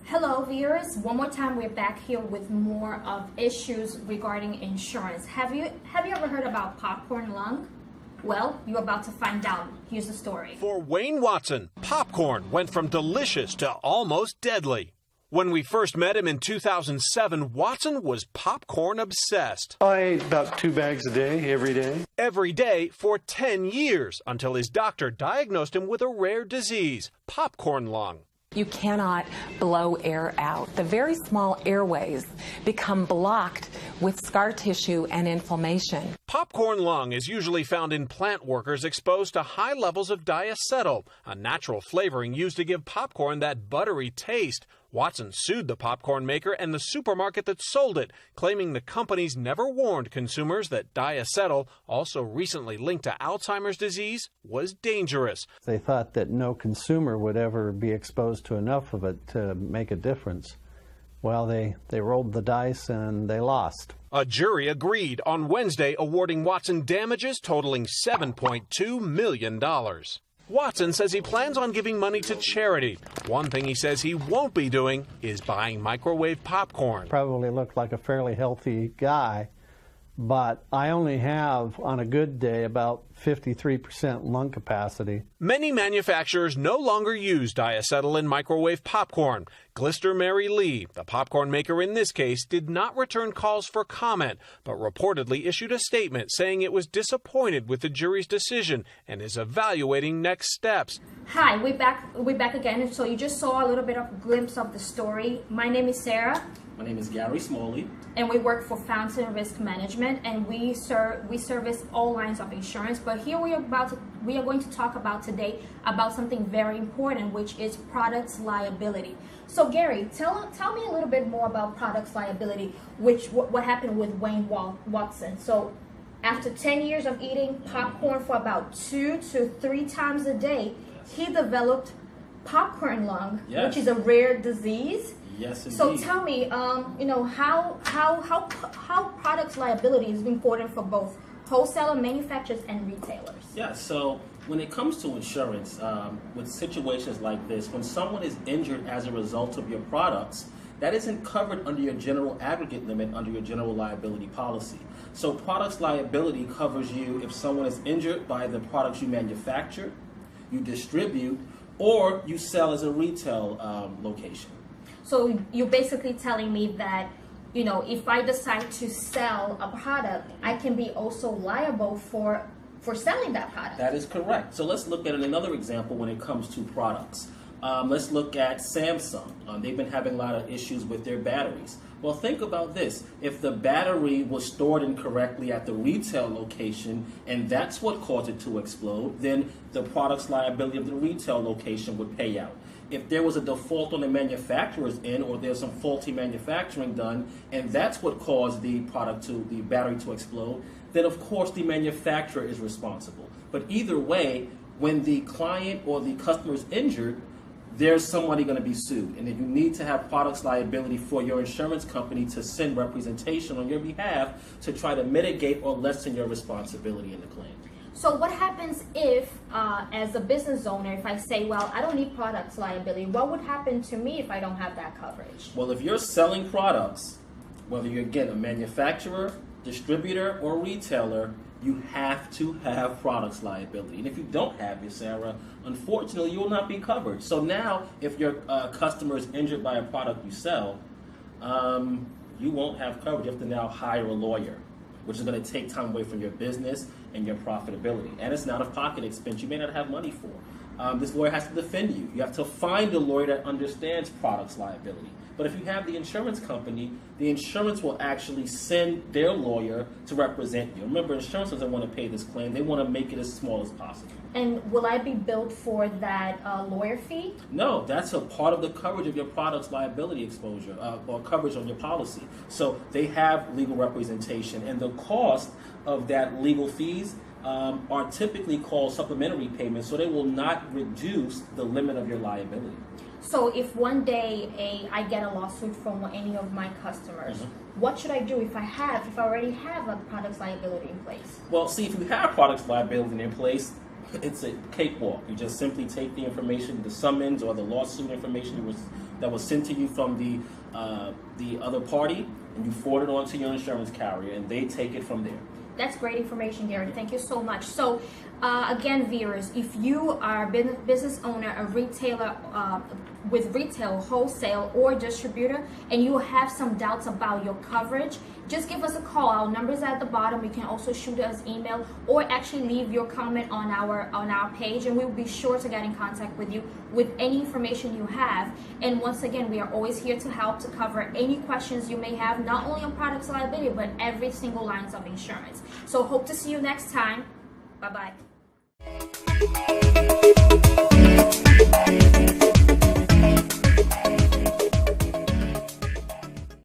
Hello viewers, one more time we're back here with more of issues regarding insurance. Have you ever heard about popcorn lung? Well, you're about to find out. Here's the story. For Wayne Watson, popcorn went from delicious to almost deadly. When we first met him in 2007, Watson was popcorn obsessed. I ate about 2 bags a day, every day. Every day for 10 years, until his doctor diagnosed him with a rare disease, popcorn lung. You cannot blow air out. The very small airways become blocked with scar tissue and inflammation. Popcorn lung is usually found in plant workers exposed to high levels of diacetyl, a natural flavoring used to give popcorn that buttery taste. Watson sued the popcorn maker and the supermarket that sold it, claiming the companies never warned consumers that diacetyl, also recently linked to Alzheimer's disease, was dangerous. They thought that no consumer would ever be exposed to enough of it to make a difference. Well, they rolled the dice and they lost. A jury agreed on Wednesday, awarding Watson damages totaling $7.2 million. Watson says he plans on giving money to charity. One thing he says he won't be doing is buying microwave popcorn. Probably look like a fairly healthy guy, but I only have, on a good day, about 53% lung capacity. Many manufacturers no longer use diacetyl in microwave popcorn. Glister Mary Lee, the popcorn maker in this case, did not return calls for comment, but reportedly issued a statement saying it was disappointed with the jury's decision and is evaluating next steps. Hi, we're back again. So you just saw a little bit of a glimpse of the story. My name is Sarah. My name is Gary Smalley. And we work for Fountain Risk Management, and we service all lines of insurance. But here we are going to talk about today about something very important, which is products liability. So Gary, tell me a little bit more about products liability, what happened with Wayne Watson. So after 10 years of eating popcorn for about 2 to 3 times a day, he developed popcorn lung, which is a rare disease. Yes, indeed. So tell me, how products liability is important for both wholesaler, manufacturers, and retailers. Yeah, so when it comes to insurance, with situations like this, when someone is injured as a result of your products, that isn't covered under your general aggregate limit under your general liability policy. So products liability covers you if someone is injured by the products you manufacture, you distribute, or you sell as a retail location. So you're basically telling me that, if I decide to sell a product, I can be also liable for selling that product. That is correct. So let's look at another example when it comes to products. Let's look at Samsung. They've been having a lot of issues with their batteries. Well, think about this. If the battery was stored incorrectly at the retail location and that's what caused it to explode, then the product's liability of the retail location would pay out. If there was a default on the manufacturer's end, or there's some faulty manufacturing done, and that's what caused the battery to explode, then of course the manufacturer is responsible. But either way, when the client or the customer is injured, there's somebody going to be sued. And then you need to have products liability for your insurance company to send representation on your behalf to try to mitigate or lessen your responsibility in the claim. So what happens if, as a business owner, if I say, well, I don't need products liability, what would happen to me if I don't have that coverage? Well, if you're selling products, whether you're, again, a manufacturer, distributor, or retailer, you have to have products liability. And if you don't have it, Sarah, unfortunately, you will not be covered. So now, if your customer is injured by a product you sell, you won't have coverage. You have to now hire a lawyer, which is going to take time away from your business and your profitability. And it's not a pocket expense you may not have money for. This lawyer has to defend you. You have to find a lawyer that understands products liability. But if you have the insurance company, the insurance will actually send their lawyer to represent you. Remember, insurance doesn't want to pay this claim. They want to make it as small as possible. And will I be billed for that lawyer fee? No, that's a part of the coverage of your product's liability exposure or coverage on your policy. So they have legal representation, and the cost of that legal fees are typically called supplementary payments, so they will not reduce the limit of your liability. So if one day I get a lawsuit from any of my customers, what should I do if I already have a products liability in place? Well, see, if you have products liability in place, it's a cakewalk. You just simply take the information, the summons or the lawsuit information that was sent to you from the other party, and you forward it on to your insurance carrier, and they take it from there. That's great information, Gary. Thank you so much. So, again, viewers, if you are a business owner, a retailer with retail, wholesale, or distributor, and you have some doubts about your coverage, just give us a call. Our number is at the bottom. You can also shoot us email or actually leave your comment on our page, and we will be sure to get in contact with you with any information you have. And once again, we are always here to help to cover any questions you may have, not only on products liability, but every single lines of insurance. So hope to see you next time. Bye-bye.